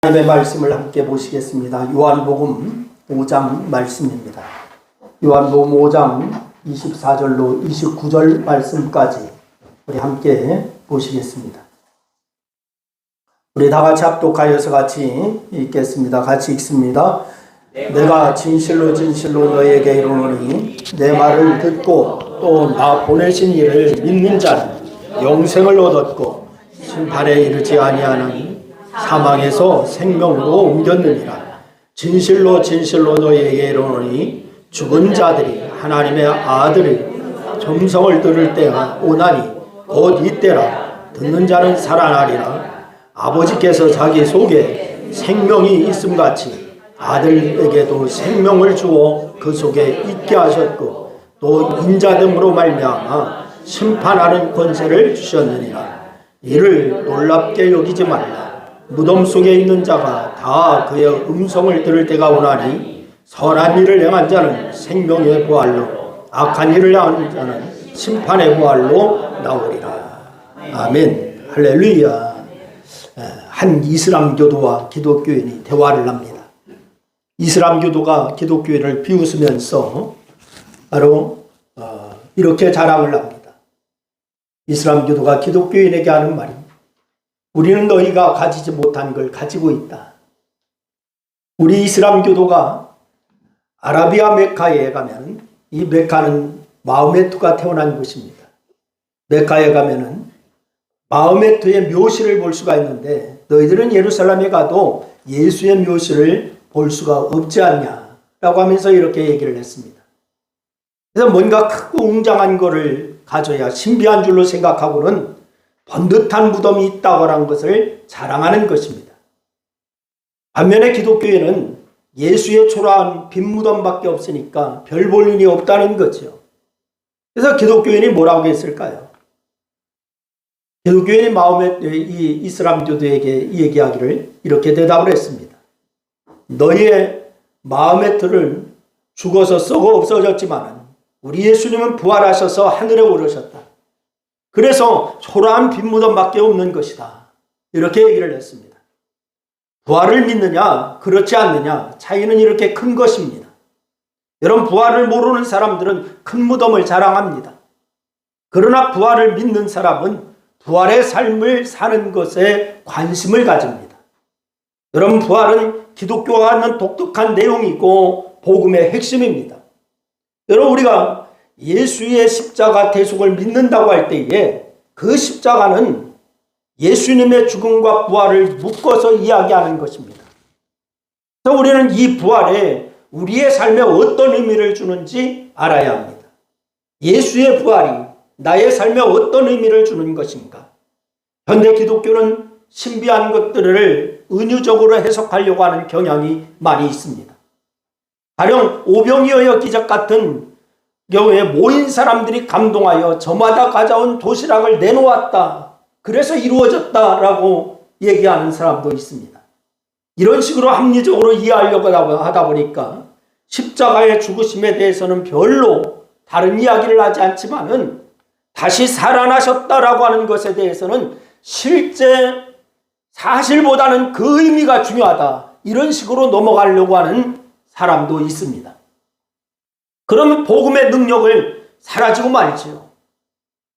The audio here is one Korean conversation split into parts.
하나님의 말씀을 함께 보시겠습니다. 요한복음 5장 말씀입니다. 요한복음 5장 24절로 29절 말씀까지 우리 함께 보시겠습니다. 우리 다 같이 합독하여서 같이 읽겠습니다. 같이 읽습니다. 내가 진실로 진실로 너에게 이르노니 내 말을 듣고 또 나 보내신 이를 믿는 자는 영생을 얻었고 심판에 이르지 아니하나니 사망에서 생명으로 옮겼느니라. 진실로 진실로 너희에게 이르노니 죽은 자들이 하나님의 아들의 점성을 들을 때가 오나니 곧 이때라. 듣는 자는 살아나리라. 아버지께서 자기 속에 생명이 있음같이 아들에게도 생명을 주어 그 속에 있게 하셨고 또 인자됨으로 말미암아 심판하는 권세를 주셨느니라. 이를 놀랍게 여기지 말라. 무덤 속에 있는 자가 다 그의 음성을 들을 때가 오나니 선한 일을 행한 자는 생명의 부활로 악한 일을 행한 자는 심판의 부활로 나오리라. 아멘. 할렐루야. 한 이슬람 교도와 기독교인이 대화를 합니다. 이슬람 교도가 기독교인을 비웃으면서 바로 이렇게 자랑을 합니다. 이슬람 교도가 기독교인에게 하는 말입니다. 우리는 너희가 가지지 못한 걸 가지고 있다. 우리 이슬람 교도가 아라비아 메카에 가면 이 메카는 마호메트가 태어난 곳입니다. 메카에 가면은 마호메트의 묘실을 볼 수가 있는데 너희들은 예루살렘에 가도 예수의 묘실을 볼 수가 없지 않냐라고 하면서 이렇게 얘기를 했습니다. 그래서 뭔가 크고 웅장한 거를 가져야 신비한 줄로 생각하고는 번듯한 무덤이 있다고 하는 것을 자랑하는 것입니다. 반면에 기독교에는 예수의 초라한 빈 무덤밖에 없으니까 별 볼 일이 없다는 거죠. 그래서 기독교인이 뭐라고 했을까요? 기독교인이 이 이슬람 교도에게 얘기하기를 이렇게 대답을 했습니다. 너희의 마호메트는 죽어서 썩어 없어졌지만 우리 예수님은 부활하셔서 하늘에 오르셨다. 그래서 초라한 빈 무덤밖에 없는 것이다. 이렇게 얘기를 했습니다. 부활을 믿느냐 그렇지 않느냐 차이는 이렇게 큰 것입니다. 여러분, 부활을 모르는 사람들은 큰 무덤을 자랑합니다. 그러나 부활을 믿는 사람은 부활의 삶을 사는 것에 관심을 가집니다. 여러분, 부활은 기독교가 갖는 독특한 내용이고 복음의 핵심입니다. 여러분, 우리가 예수의 십자가 대속을 믿는다고 할 때에 그 십자가는 예수님의 죽음과 부활을 묶어서 이야기하는 것입니다. 그래서 우리는 이 부활에 우리의 삶에 어떤 의미를 주는지 알아야 합니다. 예수의 부활이 나의 삶에 어떤 의미를 주는 것인가? 현대 기독교는 신비한 것들을 은유적으로 해석하려고 하는 경향이 많이 있습니다. 가령 오병이어의 기적 같은 경우에 모인 사람들이 감동하여 저마다 가져온 도시락을 내놓았다. 그래서 이루어졌다라고 얘기하는 사람도 있습니다. 이런 식으로 합리적으로 이해하려고 하다 보니까 십자가의 죽으심에 대해서는 별로 다른 이야기를 하지 않지만은 다시 살아나셨다라고 하는 것에 대해서는 실제 사실보다는 그 의미가 중요하다. 이런 식으로 넘어가려고 하는 사람도 있습니다. 그러면 복음의 능력을 사라지고 말지요.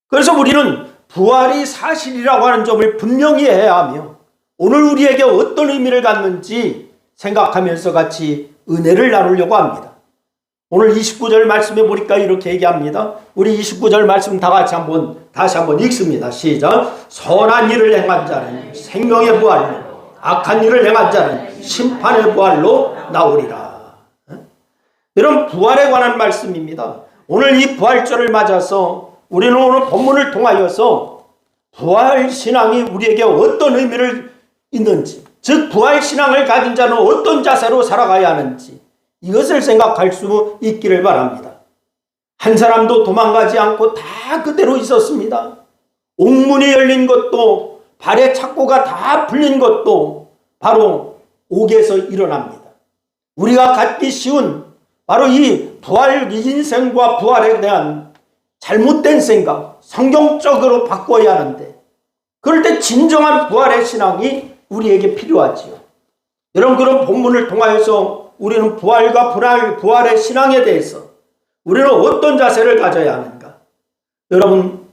그래서 우리는 부활이 사실이라고 하는 점을 분명히 해야 하며 오늘 우리에게 어떤 의미를 갖는지 생각하면서 같이 은혜를 나누려고 합니다. 오늘 29절 말씀에 보니까 이렇게 얘기합니다. 우리 29절 말씀 다 같이 다시 한번 읽습니다. 시작. 선한 일을 행한 자는 생명의 부활로 악한 일을 행한 자는 심판의 부활로 나오리라. 이런 부활에 관한 말씀입니다. 오늘 이 부활절을 맞아서 우리는 오늘 본문을 통하여서 부활신앙이 우리에게 어떤 의미를 있는지, 즉 부활신앙을 가진 자는 어떤 자세로 살아가야 하는지 이것을 생각할 수 있기를 바랍니다. 한 사람도 도망가지 않고 다 그대로 있었습니다. 옥문이 열린 것도 발의 착고가 다 풀린 것도 바로 옥에서 일어납니다. 우리가 갖기 쉬운 바로 이 부활 인생과 부활에 대한 잘못된 생각, 성경적으로 바꿔야 하는데 그럴 때 진정한 부활의 신앙이 우리에게 필요하지요. 여러분, 그런 본문을 통하여서 우리는 부활과 부활의 신앙에 대해서 우리는 어떤 자세를 가져야 하는가? 여러분,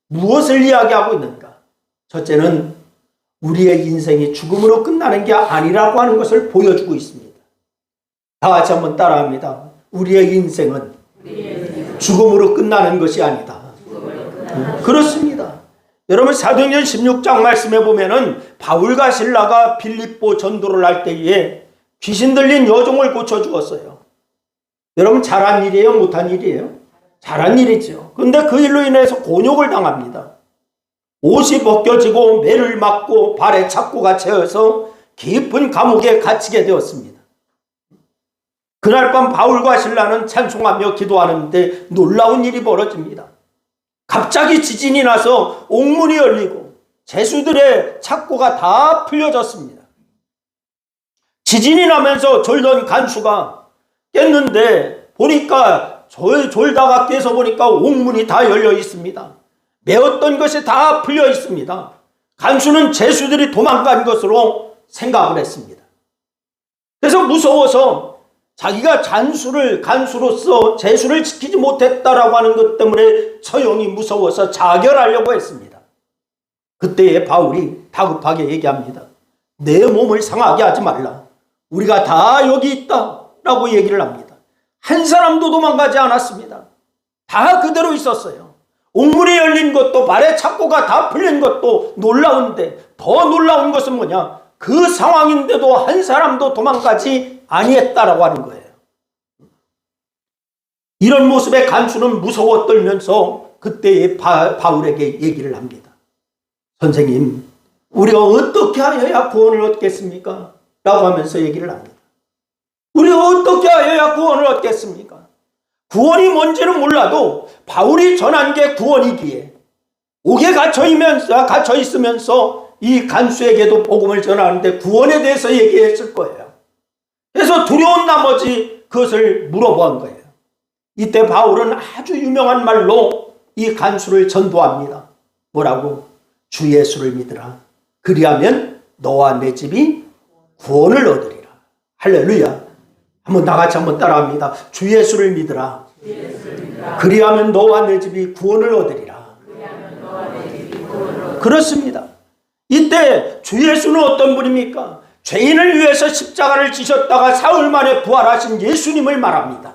무엇을 이야기하고 있는가? 첫째는 우리의 인생이 죽음으로 끝나는 게 아니라고 하는 것을 보여주고 있습니다. 다 같이 한번 따라합니다. 우리의 인생은 죽음으로 끝나는 것이 아니다. 그렇습니다. 여러분, 사도행전 16장 말씀해 보면은 바울과 실라가 빌립보 전도를 할 때에 귀신 들린 여종을 고쳐 주었어요. 여러분, 잘한 일이에요? 못한 일이에요? 잘한 일이죠. 그런데 그 일로 인해서 곤욕을 당합니다. 옷이 벗겨지고 매를 맞고 발에 착고가 채여서 깊은 감옥에 갇히게 되었습니다. 그날 밤 바울과 실라는 찬송하며 기도하는데 놀라운 일이 벌어집니다. 갑자기 지진이 나서 옥문이 열리고 죄수들의 착고가 다 풀려졌습니다. 지진이 나면서 졸던 간수가 깼는데 보니까 졸다가 깨서 보니까 옥문이 다 열려 있습니다. 메었던 것이 다 풀려 있습니다. 간수는 죄수들이 도망간 것으로 생각을 했습니다. 그래서 무서워서 자기가 간수로서 죄수를 지키지 못했다라고 하는 것 때문에 처형이 무서워서 자결하려고 했습니다. 그때에 바울이 다급하게 얘기합니다. 내 몸을 상하게 하지 말라. 우리가 다 여기 있다라고 얘기를 합니다. 한 사람도 도망가지 않았습니다. 다 그대로 있었어요. 옥문이 열린 것도 발에 착고가 다 풀린 것도 놀라운데 더 놀라운 것은 뭐냐? 그 상황인데도 한 사람도 도망가지 아니했다라고 하는 거예요. 이런 모습에 간수는 무서워 떨면서 그때의 바울에게 얘기를 합니다. 선생님, 우리가 어떻게 하여야 구원을 얻겠습니까? 라고 하면서 얘기를 합니다. 우리가 어떻게 하여야 구원을 얻겠습니까? 구원이 뭔지는 몰라도 바울이 전한 게 구원이기에 옥에 갇혀 있으면서 이 간수에게도 복음을 전하는데 구원에 대해서 얘기했을 거예요. 그래서 두려운 나머지 그것을 물어보한 거예요. 이때 바울은 아주 유명한 말로 이 간수를 전도합니다. 뭐라고? 주 예수를 믿으라. 그리하면 너와 내 집이 구원을 얻으리라. 할렐루야. 한번 나같이 한번 따라합니다. 주 예수를 믿으라. 그리하면 너와 내 집이 구원을 얻으리라. 그렇습니다. 이때 주 예수는 어떤 분입니까? 죄인을 위해서 십자가를 지셨다가 사흘 만에 부활하신 예수님을 말합니다.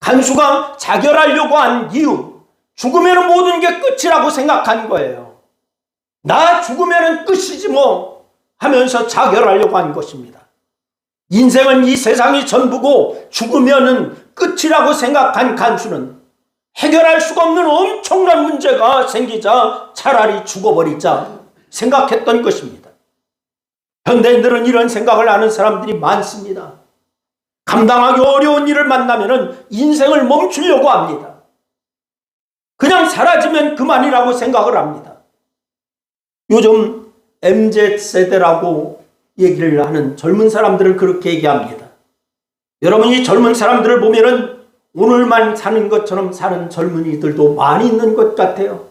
간수가 자결하려고 한 이유, 죽으면 모든 게 끝이라고 생각한 거예요. 나 죽으면 끝이지 뭐 하면서 자결하려고 한 것입니다. 인생은 이 세상이 전부고 죽으면 끝이라고 생각한 간수는 해결할 수가 없는 엄청난 문제가 생기자 차라리 죽어버리자 생각했던 것입니다. 현대인들은 이런 생각을 하는 사람들이 많습니다. 감당하기 어려운 일을 만나면 인생을 멈추려고 합니다. 그냥 사라지면 그만이라고 생각을 합니다. 요즘 MZ세대라고 얘기를 하는 젊은 사람들을 그렇게 얘기합니다. 여러분, 이 젊은 사람들을 보면은 오늘만 사는 것처럼 사는 젊은이들도 많이 있는 것 같아요.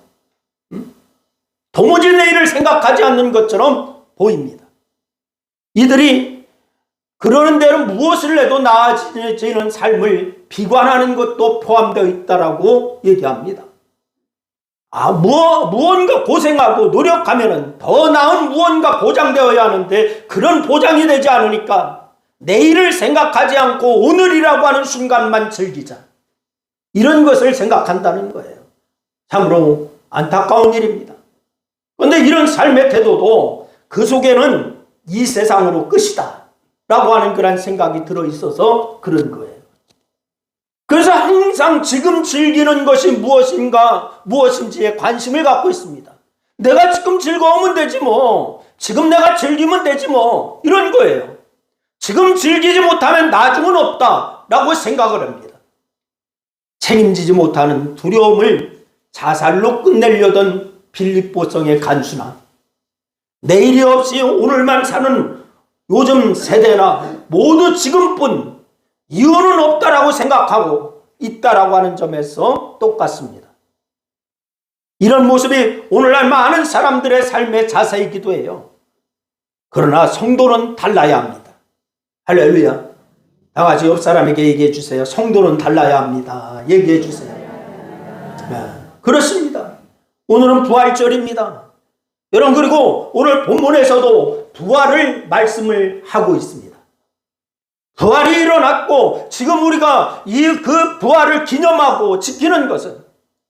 도무지 내일을 생각하지 않는 것처럼 보입니다. 이들이 그러는 데는 무엇을 해도 나아지는 삶을 비관하는 것도 포함되어 있다라고 얘기합니다. 무언가 고생하고 노력하면 더 나은 무언가 보장되어야 하는데 그런 보장이 되지 않으니까 내일을 생각하지 않고 오늘이라고 하는 순간만 즐기자. 이런 것을 생각한다는 거예요. 참으로 안타까운 일입니다. 그런데 이런 삶의 태도도 그 속에는 이 세상으로 끝이다 라고 하는 그런 생각이 들어있어서 그런 거예요. 그래서 항상 지금 즐기는 것이 무엇인지에 관심을 갖고 있습니다. 내가 지금 즐거우면 되지 뭐. 지금 내가 즐기면 되지 뭐. 이런 거예요. 지금 즐기지 못하면 나중은 없다 라고 생각을 합니다. 책임지지 못하는 두려움을 자살로 끝내려던 빌립보성의 간수나 내일이 없이 오늘만 사는 요즘 세대나 모두 지금뿐 이유는 없다라고 생각하고 있다라고 하는 점에서 똑같습니다. 이런 모습이 오늘날 많은 사람들의 삶의 자세이기도 해요. 그러나 성도는 달라야 합니다. 할렐루야. 다 같이 옆 사람에게 얘기해 주세요. 성도는 달라야 합니다. 얘기해 주세요. 네. 그렇습니다. 오늘은 부활절입니다. 여러분, 그리고 오늘 본문에서도 부활을 말씀을 하고 있습니다. 부활이 일어났고 지금 우리가 그 부활을 기념하고 지키는 것은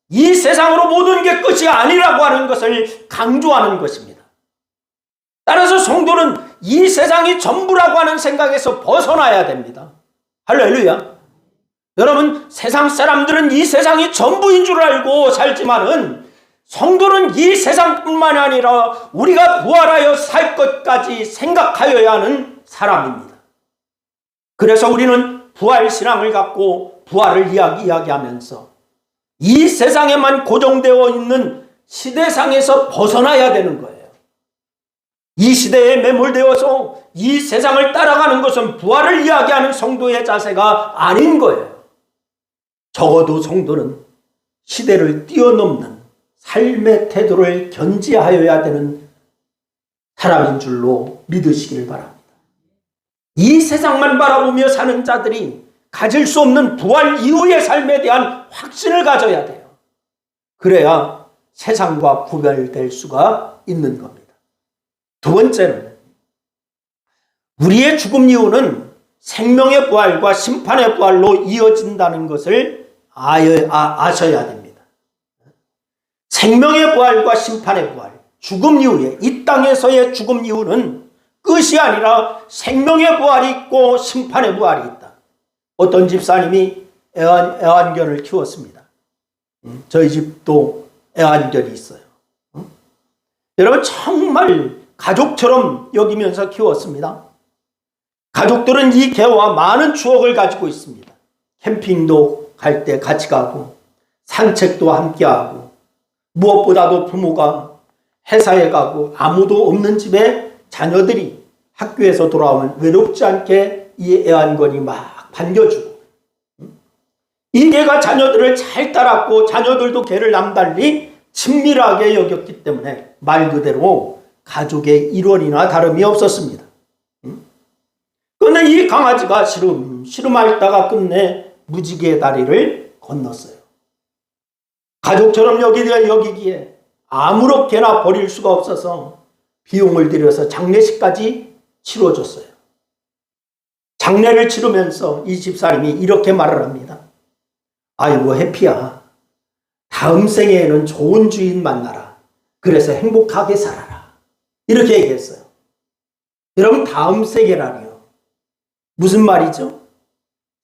이 세상으로 모든 게 끝이 아니라고 하는 것을 강조하는 것입니다. 따라서 성도는 이 세상이 전부라고 하는 생각에서 벗어나야 됩니다. 할렐루야. 여러분, 세상 사람들은 이 세상이 전부인 줄 알고 살지만은 성도는 이 세상뿐만 아니라 우리가 부활하여 살 것까지 생각하여야 하는 사람입니다. 그래서 우리는 부활신앙을 갖고 부활을 이야기하면서 이 세상에만 고정되어 있는 시대상에서 벗어나야 되는 거예요. 이 시대에 매몰되어서 이 세상을 따라가는 것은 부활을 이야기하는 성도의 자세가 아닌 거예요. 적어도 성도는 시대를 뛰어넘는 삶의 태도를 견지하여야 되는 사람인 줄로 믿으시길 바랍니다. 이 세상만 바라보며 사는 자들이 가질 수 없는 부활 이후의 삶에 대한 확신을 가져야 돼요. 그래야 세상과 구별될 수가 있는 겁니다. 두 번째는 우리의 죽음 이후는 생명의 부활과 심판의 부활로 이어진다는 것을 아셔야 됩니다. 생명의 부활과 심판의 부활, 죽음 이후에, 이 땅에서의 죽음 이후는 끝이 아니라 생명의 부활이 있고 심판의 부활이 있다. 어떤 집사님이 애완견을 키웠습니다. 저희 집도 애완견이 있어요. 여러분, 정말 가족처럼 여기면서 키웠습니다. 가족들은 이 개와 많은 추억을 가지고 있습니다. 캠핑도 갈 때 같이 가고 산책도 함께 하고, 무엇보다도 부모가 회사에 가고 아무도 없는 집에 자녀들이 학교에서 돌아오면 외롭지 않게 이 애완견이 막 반겨주고, 이 개가 자녀들을 잘 따랐고 자녀들도 개를 남달리 친밀하게 여겼기 때문에 말 그대로 가족의 일원이나 다름이 없었습니다. 그런데 이 강아지가 시름 앓다가 끝내 무지개의 다리를 건넜어요. 가족처럼 여기기에 아무렇게나 버릴 수가 없어서 비용을 들여서 장례식까지 치러줬어요. 장례를 치르면서 이 집사님이 이렇게 말을 합니다. 아이고 해피야, 다음 생에는 좋은 주인 만나라. 그래서 행복하게 살아라. 이렇게 얘기했어요. 여러분, 다음 생에라니요. 무슨 말이죠?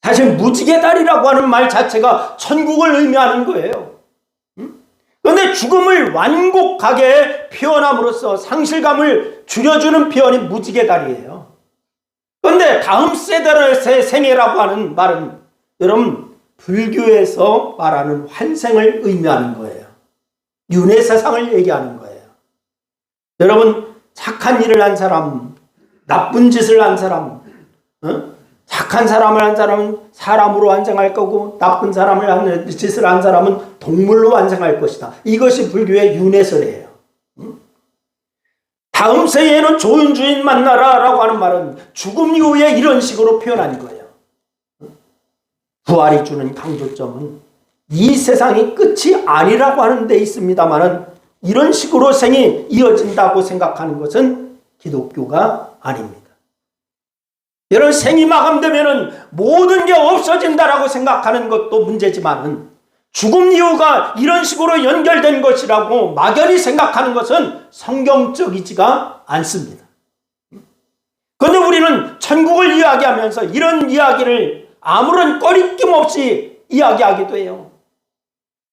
사실 무지개다리라고 하는 말 자체가 천국을 의미하는 거예요. 그런데 죽음을 완곡하게 표현함으로써 상실감을 줄여주는 표현이 무지개다리예요. 그런데 다음 세대의 생애라고 하는 말은 여러분, 불교에서 말하는 환생을 의미하는 거예요. 윤회 세상을 얘기하는 거예요. 여러분, 착한 일을 한 사람, 나쁜 짓을 한 사람, 착한 사람을 한 사람은 사람으로 완성할 거고, 나쁜 짓을 한 사람은 동물로 완성할 것이다. 이것이 불교의 윤회설이에요. 다음 생에는 좋은 주인 만나라 라고 하는 말은 죽음 이후에 이런 식으로 표현한 거예요. 부활이 주는 강조점은 이 세상이 끝이 아니라고 하는 데 있습니다만, 이런 식으로 생이 이어진다고 생각하는 것은 기독교가 아닙니다. 여러분, 생이 마감되면 모든 게 없어진다라고 생각하는 것도 문제지만, 죽음 이후가 이런 식으로 연결된 것이라고 막연히 생각하는 것은 성경적이지가 않습니다. 그런데 우리는 천국을 이야기하면서 이런 이야기를 아무런 꺼리낌 없이 이야기하기도 해요.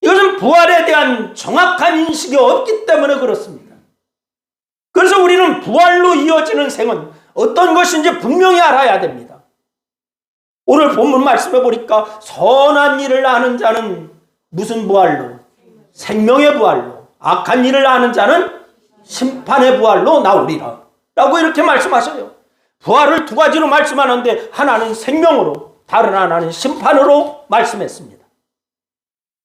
이것은 부활에 대한 정확한 인식이 없기 때문에 그렇습니다. 그래서 우리는 부활로 이어지는 생은 어떤 것인지 분명히 알아야 됩니다. 오늘 본문 말씀해 보니까 선한 일을 아는 자는 무슨 부활로? 생명의 부활로. 악한 일을 아는 자는 심판의 부활로 나오리라 라고 이렇게 말씀하셔요. 부활을 두 가지로 말씀하는데, 하나는 생명으로, 다른 하나는 심판으로 말씀했습니다.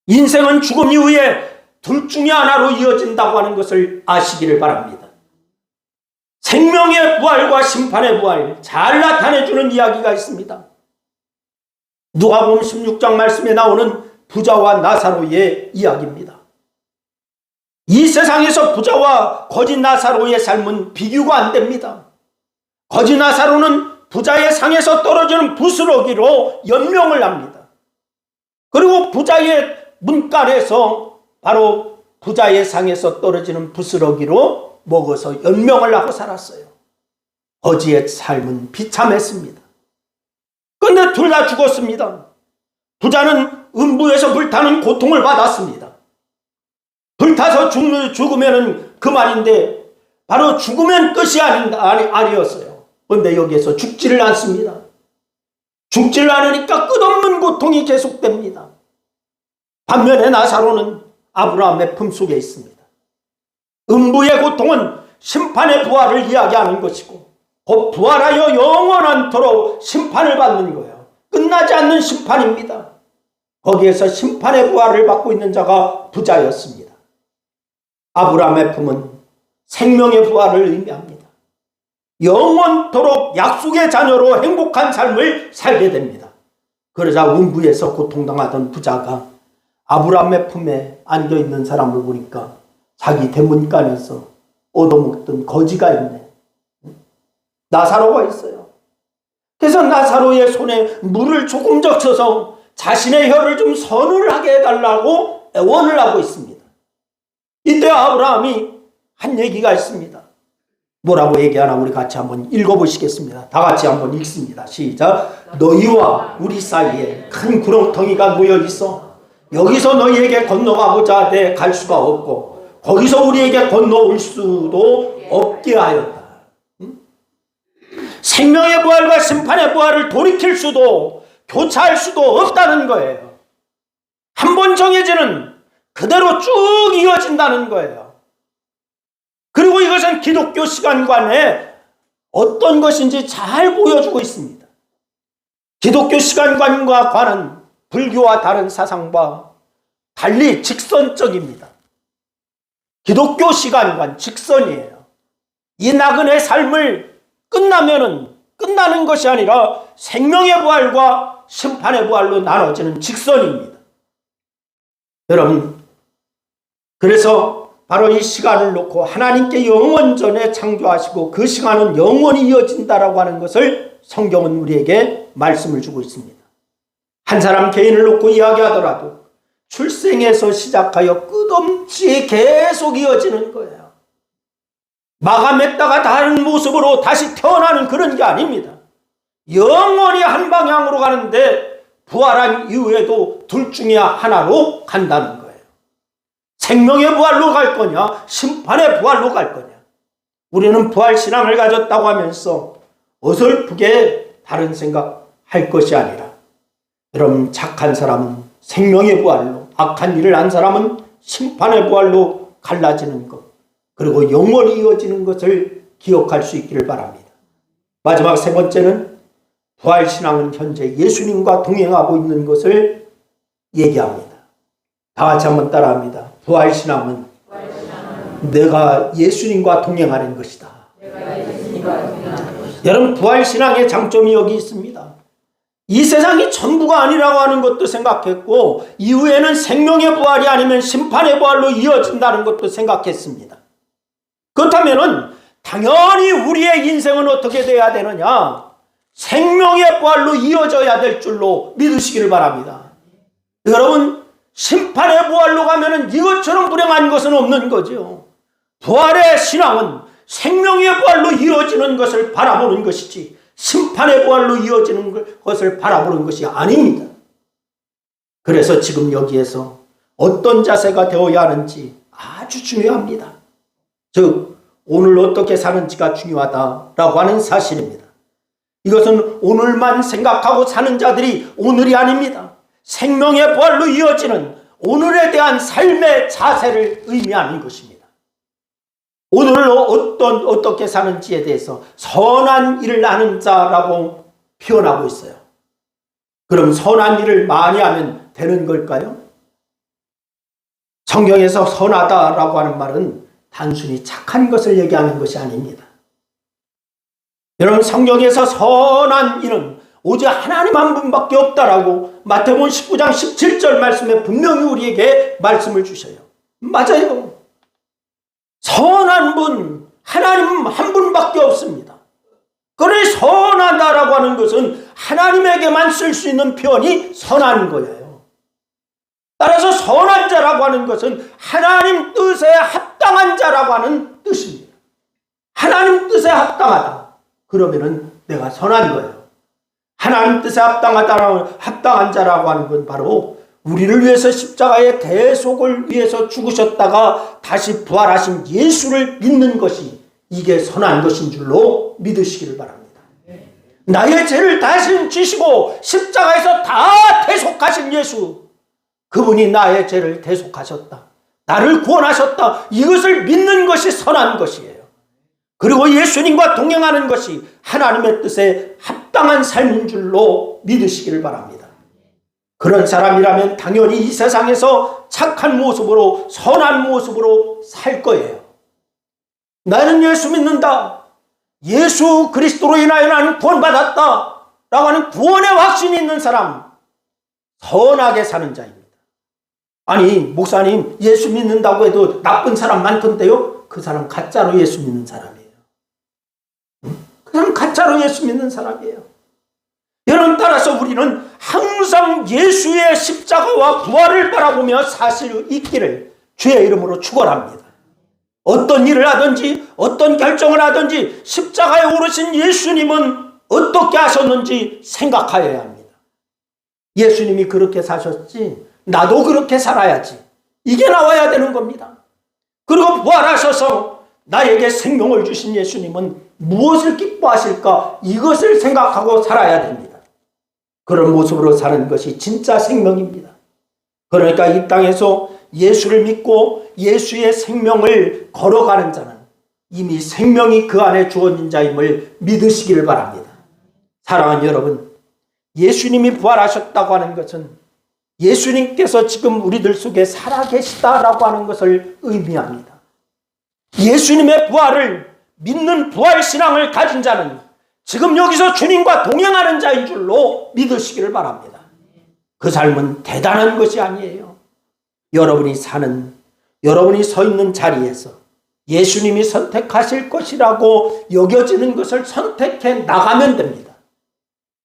인생은 죽음 이후에 둘 중에 하나로 이어진다고 하는 것을 아시기를 바랍니다. 생명의 부활과 심판의 부활 잘 나타내주는 이야기가 있습니다. 누가복음 16장 말씀에 나오는 부자와 나사로의 이야기입니다. 이 세상에서 부자와 거짓 나사로의 삶은 비교가 안 됩니다. 거짓 나사로는 부자의 상에서 떨어지는 부스러기로 연명을 합니다. 그리고 부자의 문간에서 바로 부자의 상에서 떨어지는 부스러기로 먹어서 연명을 하고 살았어요. 거지의 삶은 비참했습니다. 그런데 둘 다 죽었습니다. 부자는 음부에서 불타는 고통을 받았습니다. 불타서 죽으면 그만인데 바로 죽으면 끝이 아니었어요. 그런데 여기에서 죽지를 않습니다. 죽지를 않으니까 끝없는 고통이 계속됩니다. 반면에 나사로는 아브라함의 품속에 있습니다. 음부의 고통은 심판의 부활을 이야기하는 것이고 곧 부활하여 영원한토록 심판을 받는 거예요. 끝나지 않는 심판입니다. 거기에서 심판의 부활을 받고 있는 자가 부자였습니다. 아브라함의 품은 생명의 부활을 의미합니다. 영원토록 약속의 자녀로 행복한 삶을 살게 됩니다. 그러자 음부에서 고통당하던 부자가 아브라함의 품에 안겨있는 사람을 보니까 자기 대문간에서 얻어먹던 거지가 있네. 나사로가 있어요. 그래서 나사로의 손에 물을 조금 적셔서 자신의 혀를 좀 선을 하게 해달라고 애원을 하고 있습니다. 이때 아브라함이 한 얘기가 있습니다. 뭐라고 얘기하나 우리 같이 한번 읽어보시겠습니다. 다 같이 한번 읽습니다. 시작. 너희와 우리 사이에 큰 구렁텅이가 모여 있어 여기서 너희에게 건너가고자 하되 갈 수가 없고 거기서 우리에게 건너올 수도 없게 하였다. 생명의 부활과 심판의 부활을 돌이킬 수도 교차할 수도 없다는 거예요. 한 번 정해지는 그대로 쭉 이어진다는 거예요. 그리고 이것은 기독교 시간관에 어떤 것인지 잘 보여주고 있습니다. 기독교 시간관과 관은 불교와 다른 사상과 달리 직선적입니다. 기독교 시간관 직선이에요. 이 나그네 삶을 끝나면은 끝나는 것이 아니라 생명의 부활과 심판의 부활로 나눠지는 직선입니다. 여러분, 그래서 바로 이 시간을 놓고 하나님께 영원전에 창조하시고 그 시간은 영원히 이어진다라고 하는 것을 성경은 우리에게 말씀을 주고 있습니다. 한 사람 개인을 놓고 이야기하더라도 출생에서 시작하여 끝없이 계속 이어지는 거예요. 마감했다가 다른 모습으로 다시 태어나는 그런 게 아닙니다. 영원히 한 방향으로 가는데 부활한 이후에도 둘 중에 하나로 간다는 거예요. 생명의 부활로 갈 거냐, 심판의 부활로 갈 거냐. 우리는 부활신앙을 가졌다고 하면서 어설프게 다른 생각할 것이 아니라 여러분, 착한 사람은 생명의 부활로, 악한 일을 한 사람은 심판의 부활로 갈라지는 것, 그리고 영원히 이어지는 것을 기억할 수 있기를 바랍니다. 마지막 세 번째는 부활신앙은 현재 예수님과 동행하고 있는 것을 얘기합니다. 다 같이 한번 따라합니다. 부활신앙은 내가 예수님과 동행하는 것이다. 여러분, 부활신앙의 장점이 여기 있습니다. 이 세상이 전부가 아니라고 하는 것도 생각했고 이후에는 생명의 부활이 아니면 심판의 부활로 이어진다는 것도 생각했습니다. 그렇다면 당연히 우리의 인생은 어떻게 돼야 되느냐? 생명의 부활로 이어져야 될 줄로 믿으시기를 바랍니다. 여러분, 심판의 부활로 가면은 이것처럼 불행한 것은 없는 거죠. 부활의 신앙은 생명의 부활로 이어지는 것을 바라보는 것이지 심판의 부활로 이어지는 것을 바라보는 것이 아닙니다. 그래서 지금 여기에서 어떤 자세가 되어야 하는지 아주 중요합니다. 즉, 오늘 어떻게 사는지가 중요하다라고 하는 사실입니다. 이것은 오늘만 생각하고 사는 자들이 오늘이 아닙니다. 생명의 부활로 이어지는 오늘에 대한 삶의 자세를 의미하는 것입니다. 오늘을 어떻게 사는지에 대해서 선한 일을 하는 자라고 표현하고 있어요. 그럼 선한 일을 많이 하면 되는 걸까요? 성경에서 선하다라고 하는 말은 단순히 착한 것을 얘기하는 것이 아닙니다. 여러분, 성경에서 선한 이는 오직 하나님 한 분밖에 없다라고 마태복음 19장 17절 말씀에 분명히 우리에게 말씀을 주셔요. 맞아요. 선한 분, 하나님 한 분밖에 없습니다. 그래, 선하다라고 하는 것은 하나님에게만 쓸 수 있는 표현이 선한 거예요. 따라서 선한 자라고 하는 것은 하나님 뜻에 합당한 자라고 하는 뜻입니다. 하나님 뜻에 합당하다. 그러면은 내가 선한 거예요. 하나님 뜻에 합당한 자라고 하는 건 바로 우리를 위해서 십자가의 대속을 위해서 죽으셨다가 다시 부활하신 예수를 믿는 것이, 이게 선한 것인 줄로 믿으시기를 바랍니다. 나의 죄를 대신 지시고 십자가에서 다 대속하신 예수, 그분이 나의 죄를 대속하셨다, 나를 구원하셨다, 이것을 믿는 것이 선한 것이에요. 그리고 예수님과 동행하는 것이 하나님의 뜻에 합당한 삶인 줄로 믿으시기를 바랍니다. 그런 사람이라면 당연히 이 세상에서 착한 모습으로, 선한 모습으로 살 거예요. 나는 예수 믿는다, 예수 그리스도로 인하여 나는 구원받았다 라고 하는 구원의 확신이 있는 사람, 선하게 사는 자입니다. 아니, 목사님 예수 믿는다고 해도 나쁜 사람 많던데요? 그 사람 가짜로 예수 믿는 사람이에요. 그 사람 가짜로 예수 믿는 사람이에요. 여러분, 따라서 우리는 항상 예수의 십자가와 부활을 바라보며 사실 있기를 주의 이름으로 축원합니다. 어떤 일을 하든지 어떤 결정을 하든지 십자가에 오르신 예수님은 어떻게 하셨는지 생각하여야 합니다. 예수님이 그렇게 사셨지 나도 그렇게 살아야지, 이게 나와야 되는 겁니다. 그리고 부활하셔서 나에게 생명을 주신 예수님은 무엇을 기뻐하실까, 이것을 생각하고 살아야 됩니다. 그런 모습으로 사는 것이 진짜 생명입니다. 그러니까 이 땅에서 예수를 믿고 예수의 생명을 걸어가는 자는 이미 생명이 그 안에 주어진 자임을 믿으시기를 바랍니다. 사랑하는 여러분, 예수님이 부활하셨다고 하는 것은 예수님께서 지금 우리들 속에 살아계시다라고 하는 것을 의미합니다. 예수님의 부활을 믿는 부활신앙을 가진 자는 지금 여기서 주님과 동행하는 자인 줄로 믿으시기를 바랍니다. 그 삶은 대단한 것이 아니에요. 여러분이 서 있는 자리에서 예수님이 선택하실 것이라고 여겨지는 것을 선택해 나가면 됩니다.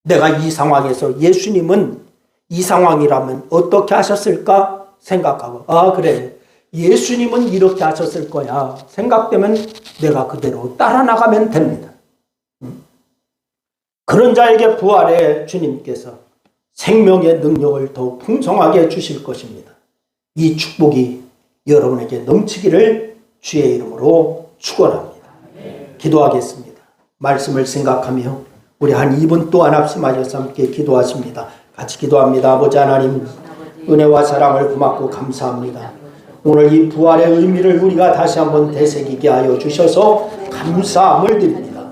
내가 이 상황에서 예수님은 이 상황이라면 어떻게 하셨을까 생각하고, 아 그래, 예수님은 이렇게 하셨을 거야 생각되면 내가 그대로 따라 나가면 됩니다. 그런 자에게 부활의 주님께서 생명의 능력을 더 풍성하게 주실 것입니다. 이 축복이 여러분에게 넘치기를 주의 이름으로 축원합니다. 기도하겠습니다. 말씀을 생각하며 우리 한 2분 동안 합심하셔서 함께 기도하십니다. 같이 기도합니다. 아버지 하나님, 은혜와 사랑을 고맙고 감사합니다. 오늘 이 부활의 의미를 우리가 다시 한번 되새기게 하여 주셔서 감사함을 드립니다.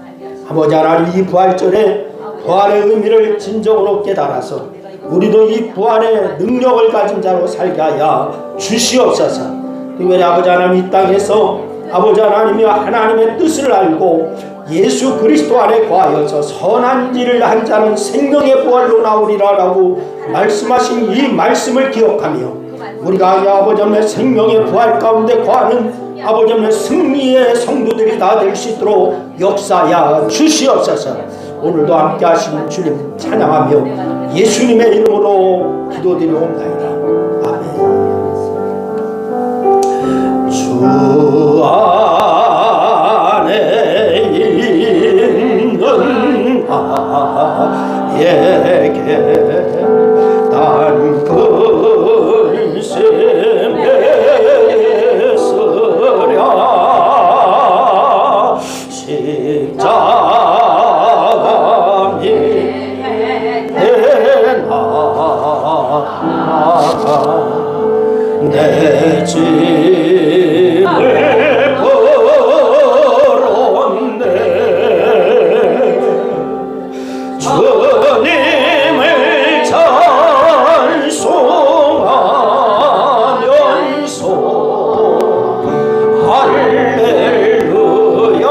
아버지 하나님, 이 부활절에 부활의 의미를 진정으로 깨달아서 우리도 이 부활의 능력을 가진 자로 살게 하여 주시옵소서. 특별히 아버지 하나님, 이 땅에서 아버지 하나님이 하나님의 뜻을 알고 예수 그리스도 안에 거하여서 선한 일을 한 자는 생명의 부활로 나오리라라고 말씀하신 이 말씀을 기억하며 우리가 아버지 하나님의 생명의 부활 가운데 거하는 아버지 하나님의 승리의 성도들이 다 될 수 있도록 역사하여 주시옵소서. 오늘도 함께 하시는 주님 찬양하며 예수님의 이름으로 기도드리옵나이다. 아멘. 주 안에 있는 나에게 단 근심에 쓰랴 십자가 밑에 나가 내 짐을 풀었네. 주님을 찬송하면서 할렐루야 할렐루야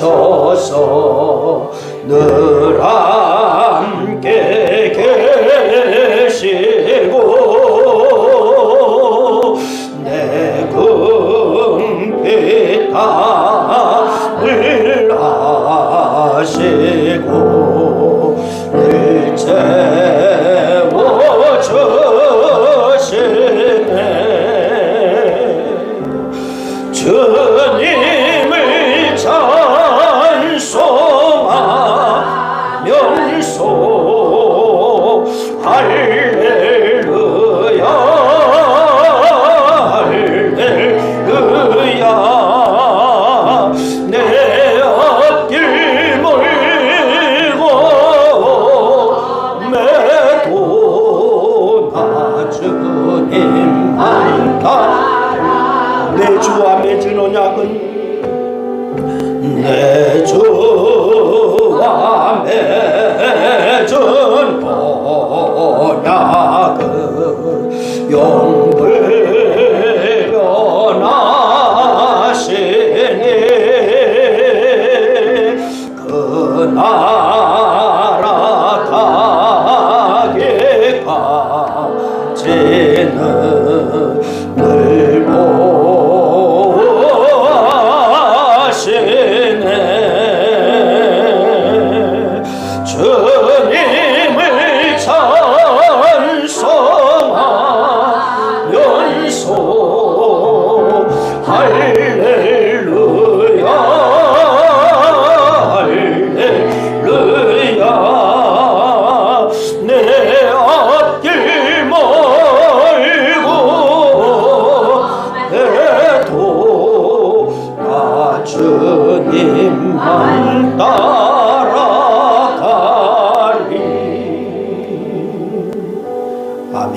하소서. 늘 함께 계시고 내 금빛 담을 하시고 늘 채워주시네. 주님을 찬송하면서 할렐루야 할렐루야. 내 앞길 멀고 매도 나 주님만 따라. 내 주와 맺은 언약은 내 주와 맺은 언약은 영불 변하시니 그 나라 가기까지는 늘 보시네. 주님을 찬송하면서 할렐루야 할렐루야. 내 앞길 멀고 해도 나 주님만 따라가리. 아멘.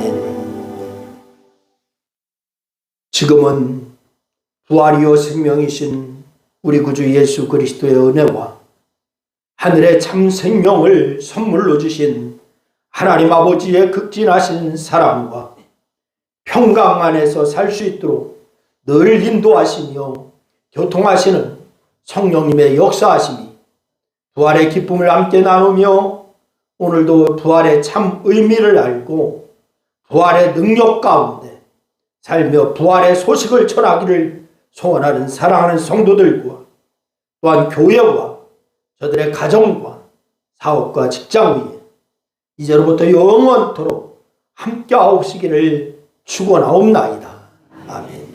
지금은 부활이요 생명이신 우리 구주 예수 그리스도의 은혜와 하늘의 참 생명을 선물로 주신 하나님 아버지의 극진하신 사랑과 평강 안에서 살 수 있도록 늘 인도하시며 교통하시는 성령님의 역사하심이 부활의 기쁨을 함께 나누며 오늘도 부활의 참 의미를 알고 부활의 능력 가운데 살며 부활의 소식을 전하기를 소원하는 사랑하는 성도들과 또한 교회와 저들의 가정과 사업과 직장 위에 이제로부터 영원토록 함께 하옵시기를 축원하옵나이다. 아멘.